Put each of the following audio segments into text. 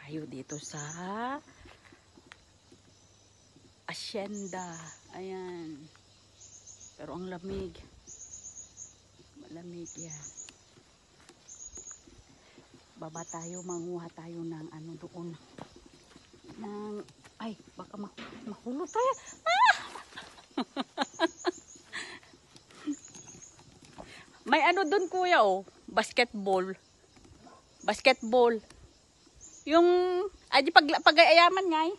tayo dito sa Hacienda. Ayan. Pero ang lamig. Malamig yan. Baba tayo, manguha tayo ng ano doon. Ay, baka mahulog tayo. Ah! May ano doon kuya oh. Basketball. Basketball. Yung, ay di pag-ayaman nga eh.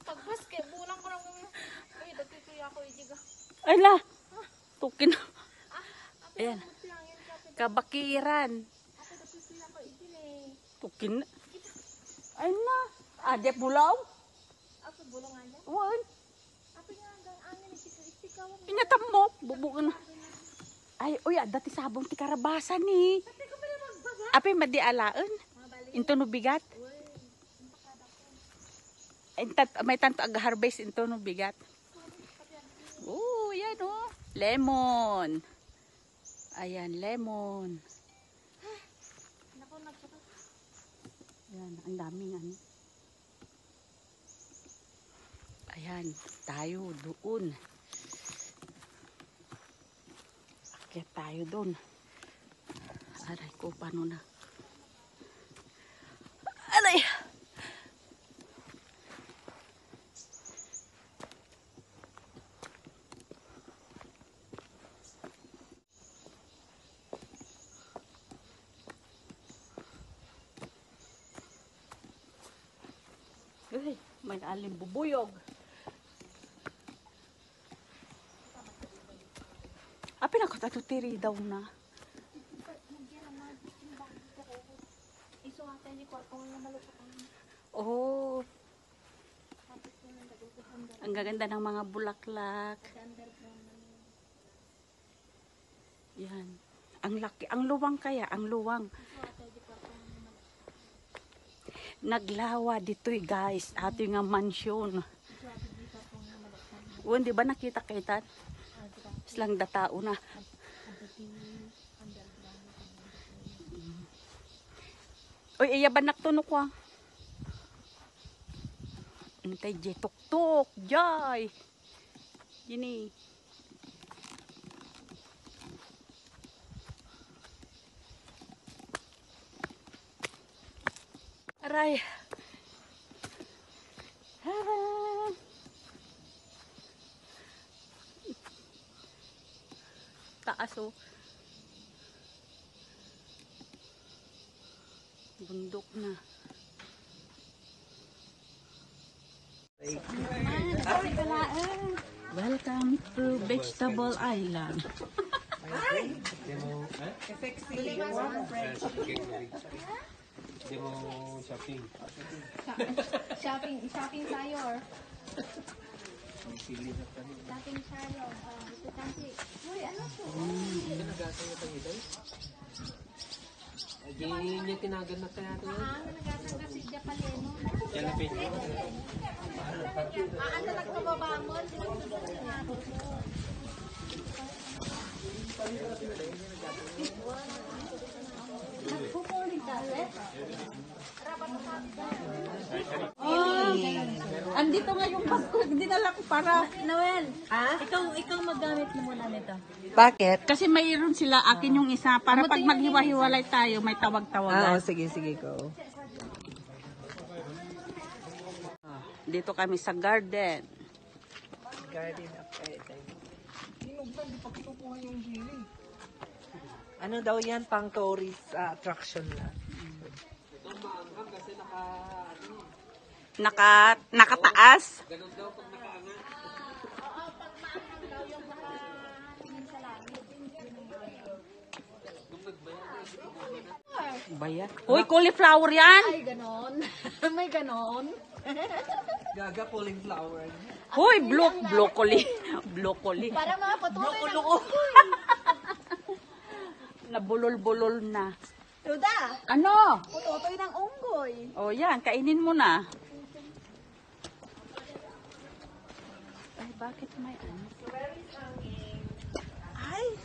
Pag-basketball lang ko lang. Uy, dagkikuya ko ijiga. Ay la. Tukin. Ayan. Kabakiran. Tukin. Ay na. Adep bulaw. Ako bulong aja. Wan. Apa nga hanggang angin istika mo. Inyatam mo. Bubukan na. Ay, uy, dati sabong ti karabasan ni. Tapi ko pala magbaga. Apay madialaan. Into no bigat. May tanto ag-harvest into no bigat. Oh, yan oh. Lemon. Ayan, lemon. Nako, nagsukat. Ayan, ang daming ano. Ayan, tayo doon. Akyat tayo doon. Aray ko, paano na? Aray! Uy, may aling bubuyog. Apin ako tatutiri daw na. Iso ate ni kwarto nga malupakan. Oh, ang gaganda ng mga bulaklak. Yan. Ang laki, ang luwang kaya, ang luwang. Naglawa dito'y guys, ato nga mansyon. O, di ba nakita kita? Silang datao na. Uy, iya ba naktunok ko? Antay, jay, tuk-tuk, jay. Gini. Aray. Aray. Taas oh. Bundok na. Welcome to Vegetable Island. Shopping. Shopping tayo or? Shopping tayo. Ito kasi. Uy, ano to? Hindi tinagan na kaya ito. Nagatan kasi Japaleno. Yan na pin. Ano nagpababamon? Andito nga yung Pasko, dinala ko para Noel, ikaw maggamit mo muna nito. Bakit? kasi mayroon sila akin yung isa para pag maghiwa-hiwalay tayo may tawag-tawagan. Sige, go. Dito kami sa garden. Garden of Eden. Ano daw yan? Pang tourist attraction na. Nakataas. Bayan. Hoy, cauliflower yan. Ay, ganon. May ganon. Gaga pulling flower. Hoy, broccoli. Broccoli. Para mga patuloy na. Nabulol-bulol na. Duda, Ano? pututoy ng unggoy. O yan, kainin mo na. Ay, bakit may ano? Ay!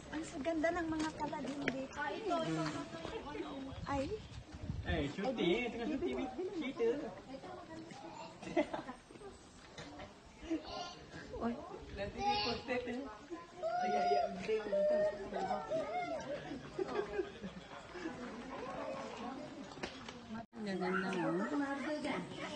Ang saganda ng mga paladin dito. Ay, Eh, shooting. Tengah shooting. Cerita. Nanti dia posted tu. Ayat-ayat video. Ganda na, oh.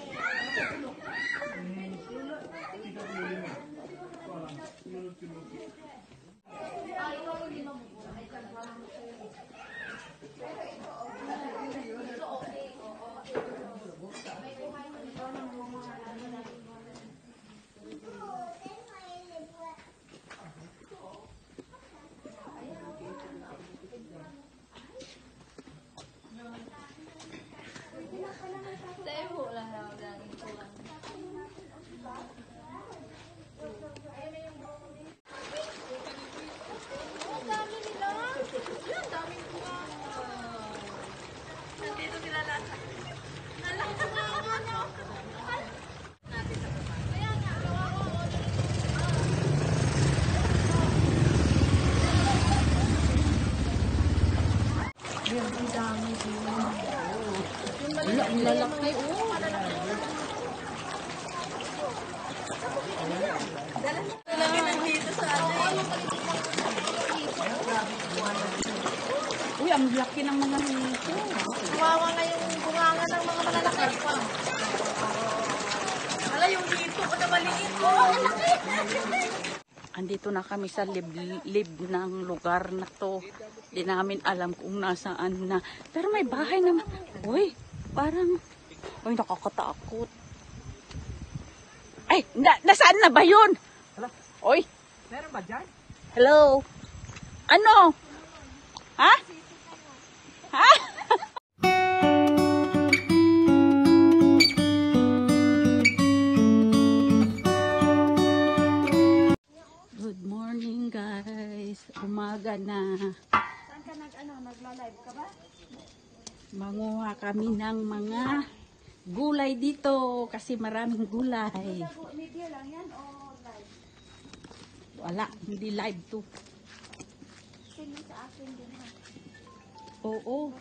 Wala, ang lalaki, oh. Uy, ang laki ng mga hito. Kawawa nga yung bunganga ng mga malalaki. Wala yung dito ko na maliit. Andito na kami sa lib ng lugar na to. Di namin alam kung nasaan na. Pero may bahay naman. Uy, parang... Uy, nakakatakot. Ay, nasaan na ba yun? Hala. Uy, Meron ba dyan? hello? Ano? Ha? Ha? Good morning, guys. Umaga na. saan ka nagla-live ka ba? Manguha kami ng mga gulay dito kasi maraming gulay. Media lang yan o live? Wala, hindi live to. Sino sa akin din ha? Oo.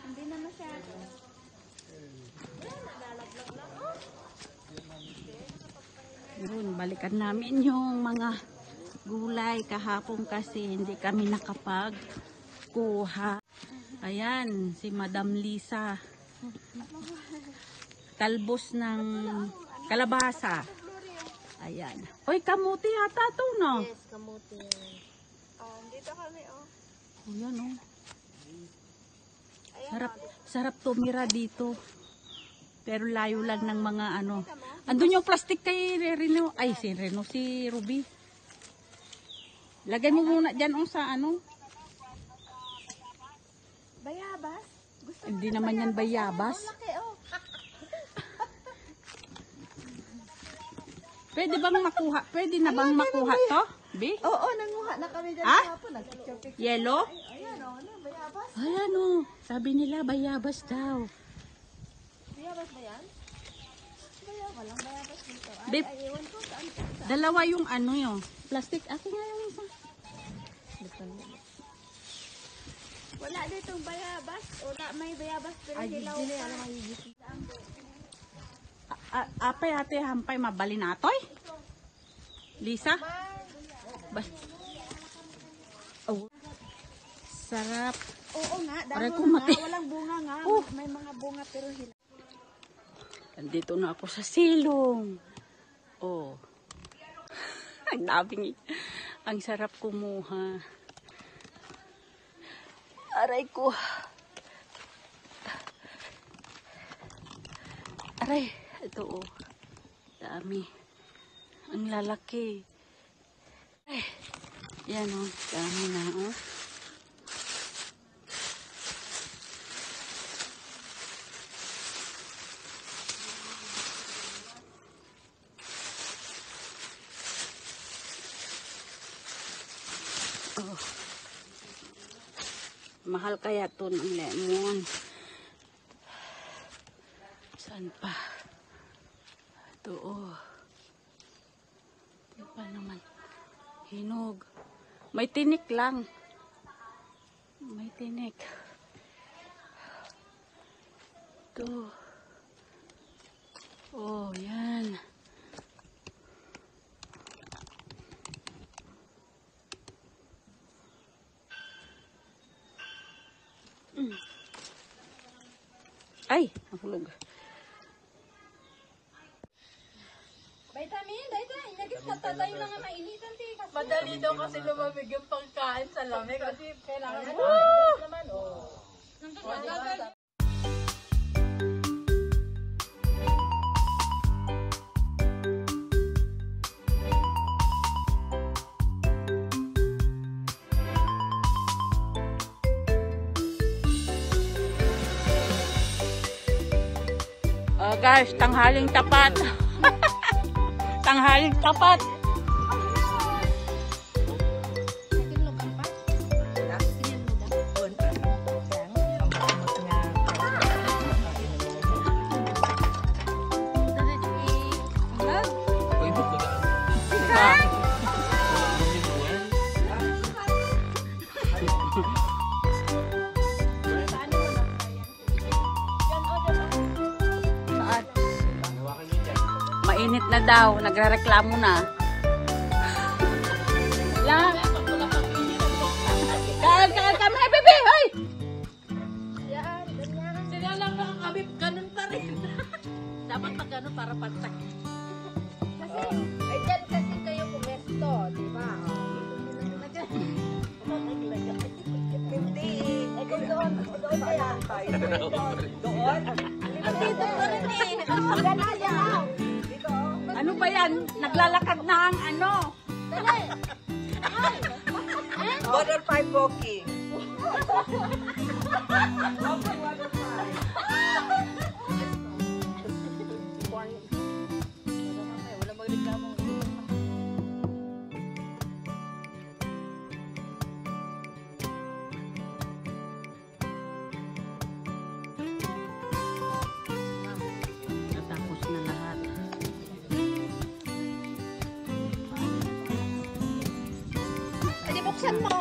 Hindi na masyado. Yun, balikan namin yung mga gulay kahapon kasi hindi kami nakapagkuha. Ayan, si Madam Lisa. Talbos ng kalabasa. Ayan. Hoy, kamuti yata to, no? Yes, kamuti. Dito kami oh. O yan, oh. Sarap tumira dito. Pero layo lang ng mga ano. Andun yung plastic kay Reno. Ay, si Reno, si Ruby. Lagay mo muna dyan, oh, sa ano. Bayabas? Gusto Hindi naman yan bayabas. laki oh. Pwede bang makuha? Pwede na bang makuha to? Bi? Oo, nanguha na kami dyan Ha? kahapon. Nag-picture-picture. Yellow? Ayan oh, ano, bayabas? Ayan, oh. Sabi nila bayabas daw. Bayabas ba yan? Walang bayabas dito. Babe, Ay, ewan ko saan. dalawa yung ano yun. Plastic. Akin nga yung isa. Wala ditong bayabas. Wala may bayabas pero hilaw pa. Apay ate hampay mabali natoy? Lisa? Oh. Sarap. Oo nga, Aray dahon ko, nga. mati. Walang bunga nga. Oh. May mga bunga pero hilaw. Andito na ako sa silong. Oh. Ang daming. Ang sarap kumuha. Aray ko. Aray. Ito oh. Dami. Ang lalaki. Ay. Yan oh. Dami na oh. Oh. Mahal kaya to ng lemon. Saan pa? Ito, oh. Ito pa naman. Hinog. May tinik lang. May tinik. Ito. Oh, yan. Ay, nahulog. Vitamin, inagis na tatay lang ang mainitan ti. Madali daw kasi lumamig yung pagkain sa lamig. Kasi kailangan mo naman, oh. Oh, guys, tanghaling tapat. Tanghaling tapat. Uy, ba't ba? Saan? Mainit na daw. Nagrereklamo na. Lang. Kaya kami, bebe! Hoy! Sila lang nakakabip, ganun pa rin. Dapat pag ganun para pantay. Ay, dyan kasi kayo pumesto, di ba? Hindi. Eh, kung doon kaya. Doon? Dito pa rin eh. Gana yan. Dito. Ano ba yan? Naglalakad na ang ano? Dali. Water pipe walking. Wala magreklamo. Natapos na lahat. Hindi, buksan mo.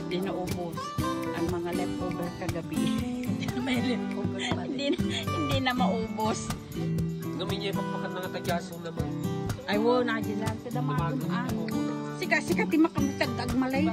Hindi naubos ang mga leftover kagabi. May leftover pa rin. hindi na maubos. Gamin niya ipagpakat ng tagyaso naman. Ay, wo, na dyan lang. Sa damagong ang. Sika, ti makamatag agmalay.